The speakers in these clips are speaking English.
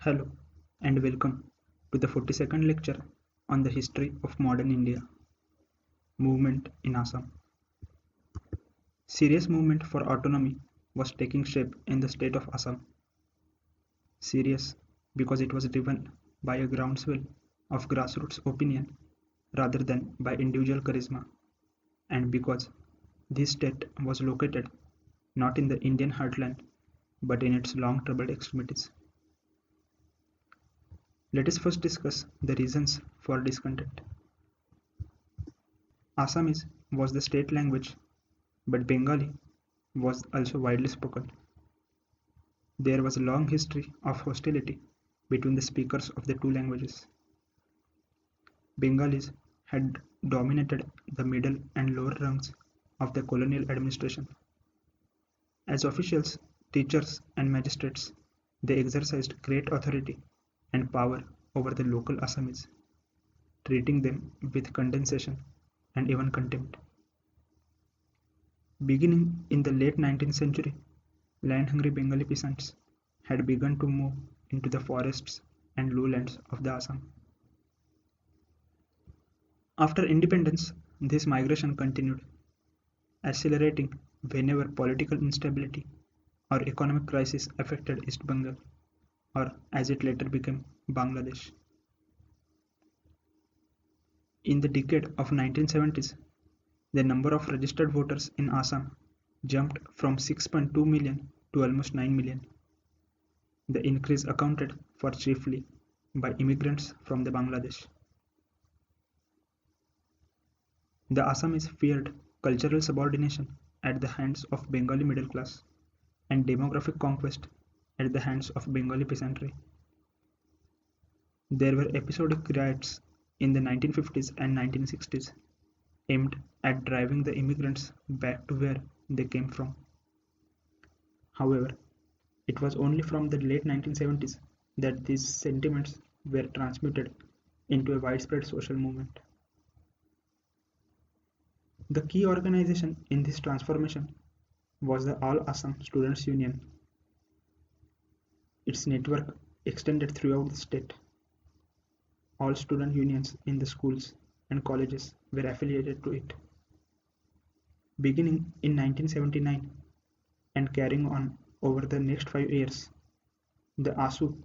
Hello and welcome to the 42nd lecture on the history of modern India. Movement in Assam. Serious movement for autonomy was taking shape in the state of Assam. Serious because it was driven by a groundswell of grassroots opinion rather than by individual charisma, and because this state was located not in the Indian heartland but in its long troubled extremities. Let us first discuss the reasons for discontent. Assamese was the state language, but Bengali was also widely spoken. There was a long history of hostility between the speakers of the two languages. Bengalis had dominated the middle and lower rungs of the colonial administration. As officials, teachers, and magistrates, they exercised great authority and power over the local Assamese, treating them with condescension and even contempt. Beginning in the late 19th century, land-hungry Bengali peasants had begun to move into the forests and lowlands of the Assam. After independence, this migration continued, accelerating whenever political instability or economic crisis affected East Bengal, or as it later became, Bangladesh. In the decade of 1970s, the number of registered voters in Assam jumped from 6.2 million to almost 9 million. The increase accounted for chiefly by immigrants from the Bangladesh. The Assamese feared cultural subordination at the hands of Bengali middle class and demographic conquest at the hands of Bengali peasantry. There were episodic riots in the 1950s and 1960s aimed at driving the immigrants back to where they came from. However, it was only from the late 1970s that these sentiments were transmuted into a widespread social movement. The key organization in this transformation was the All Assam Students' Union. Its network extended throughout the state. All student unions in the schools and colleges were affiliated to it. Beginning in 1979 and carrying on over the next 5 years, the ASU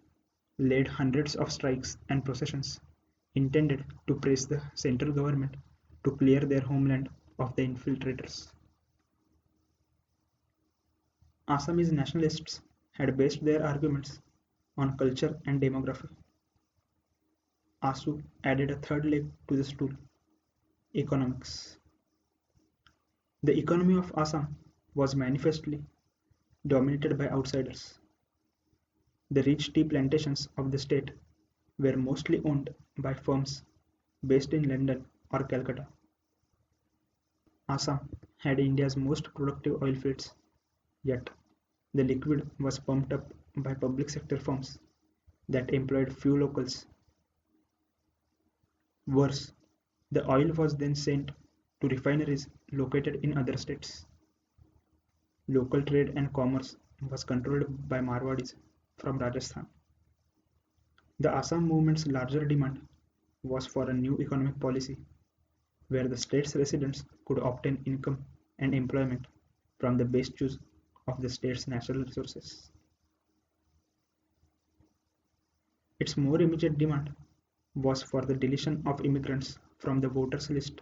led hundreds of strikes and processions intended to press the central government to clear their homeland of the infiltrators. Assamese nationalists had based their arguments on culture and demography. ASU added a third leg to the stool: economics. The economy of Assam was manifestly dominated by outsiders. The rich tea plantations of the state were mostly owned by firms based in London or Calcutta. Assam had India's most productive oil fields, yet the liquid was pumped up by public sector firms that employed few locals. Worse, the oil was then sent to refineries located in other states. Local trade and commerce was controlled by Marwadis from Rajasthan. The Assam movement's larger demand was for a new economic policy where the state's residents could obtain income and employment from the best use of the state's natural resources. Its more immediate demand was for the deletion of immigrants from the voters list,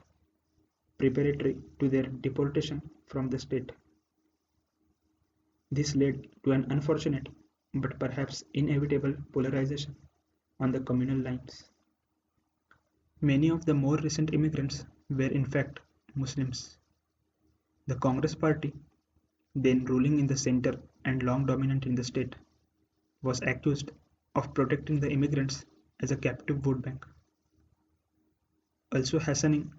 preparatory to their deportation from the state. This led to an unfortunate but perhaps inevitable polarization on the communal lines. Many of the more recent immigrants were in fact Muslims. The Congress party, then ruling in the center and long dominant in the state, was accused of protecting the immigrants as a captive vote bank. Also hastening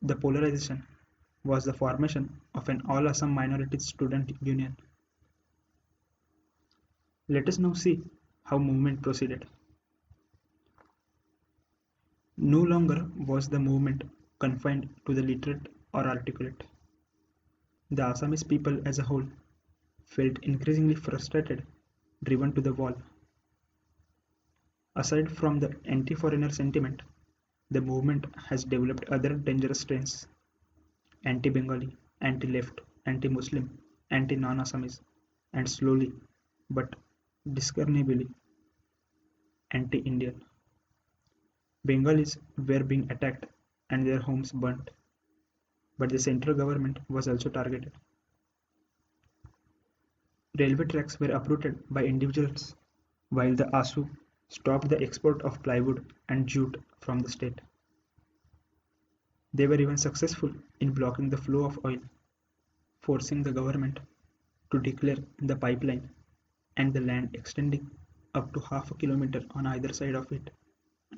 the polarization was the formation of an All Assam Minorities Student Union. Let us now see how movement proceeded. No longer was the movement confined to the literate or articulate. The Assamese people as a whole felt increasingly frustrated, driven to the wall. Aside from the anti-foreigner sentiment, the movement has developed other dangerous strains: anti-Bengali, anti-left, anti-Muslim, anti-non-Assamese, and slowly but discernibly anti-Indian. Bengalis were being attacked and their homes burnt, but the central government was also targeted. Railway tracks were uprooted by individuals, while the ASU stopped the export of plywood and jute from the state. They were even successful in blocking the flow of oil, forcing the government to declare the pipeline and the land extending up to half a kilometer on either side of it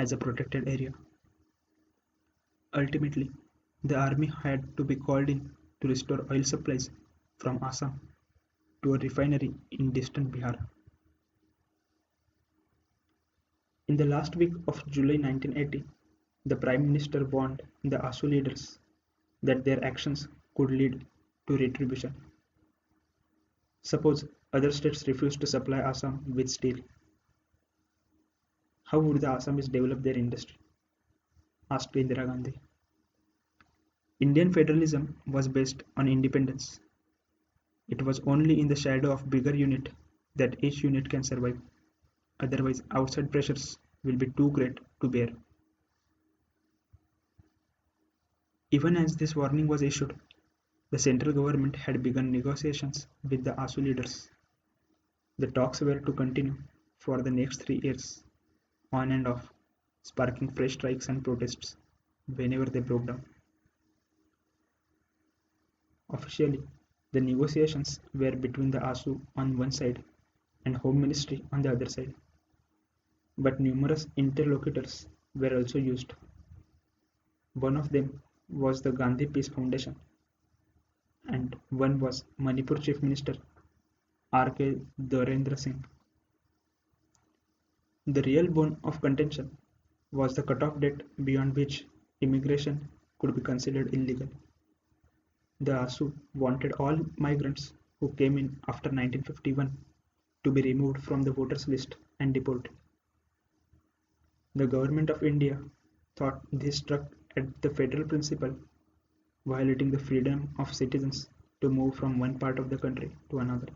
as a protected area. Ultimately, the army had to be called in to restore oil supplies from Assam to a refinery in distant Bihar. In the last week of July 1980, the Prime Minister warned the ASU leaders that their actions could lead to retribution. Suppose other states refused to supply Assam with steel. How would the Assamese develop their industry? Asked Indira Gandhi. Indian federalism was based on independence. It was only in the shadow of bigger unit that each unit can survive. Otherwise, outside pressures will be too great to bear. Even as this warning was issued, the central government had begun negotiations with the ASU leaders. The talks were to continue for the next 3 years, on and off, sparking fresh strikes and protests whenever they broke down. Officially, the negotiations were between the ASU on one side and Home Ministry on the other side. But numerous interlocutors were also used. One of them was the Gandhi Peace Foundation, and one was Manipur Chief Minister R.K. Dorendra Singh. The real bone of contention was the cutoff date beyond which immigration could be considered illegal. The ASU wanted all migrants who came in after 1951 to be removed from the voters list and deported. The government of India thought this struck at the federal principle, violating the freedom of citizens to move from one part of the country to another.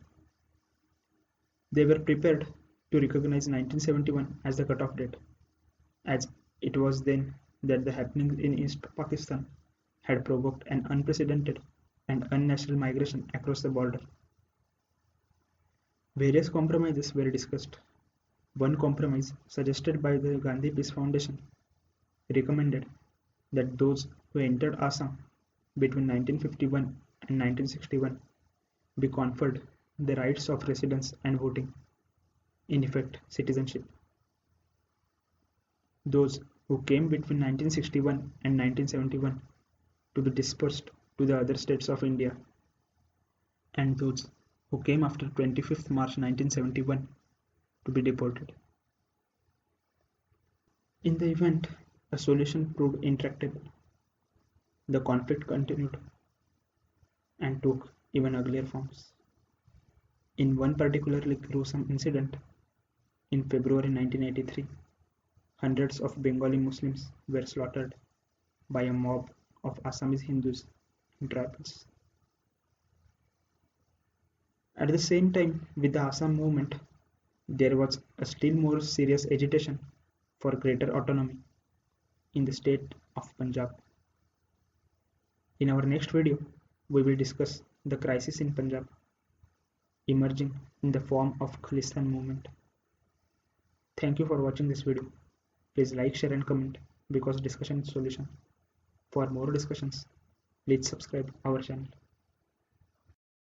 They were prepared to recognize 1971 as the cutoff date, as it was then that the happenings in East Pakistan had provoked an unprecedented and unnatural migration across the border. Various compromises were discussed. One compromise, suggested by the Gandhi Peace Foundation, recommended that those who entered Assam between 1951 and 1961 be conferred the rights of residence and voting, in effect, citizenship. Those who came between 1961 and 1971 to be dispersed to the other states of India, and those who came after 25th March 1971 to be deported. In the event a solution proved intractable, the conflict continued and took even uglier forms. In one particularly gruesome incident, in February 1983, hundreds of Bengali Muslims were slaughtered by a mob of Assamese Hindus and tribals. At the same time, with the Assam movement, there was a still more serious agitation for greater autonomy in the state of Punjab. In our next video, we will discuss the crisis in Punjab, emerging in the form of Khalistan movement. Thank you for watching this video. Please like, share and comment because discussion is solution. For more discussions, please subscribe our channel.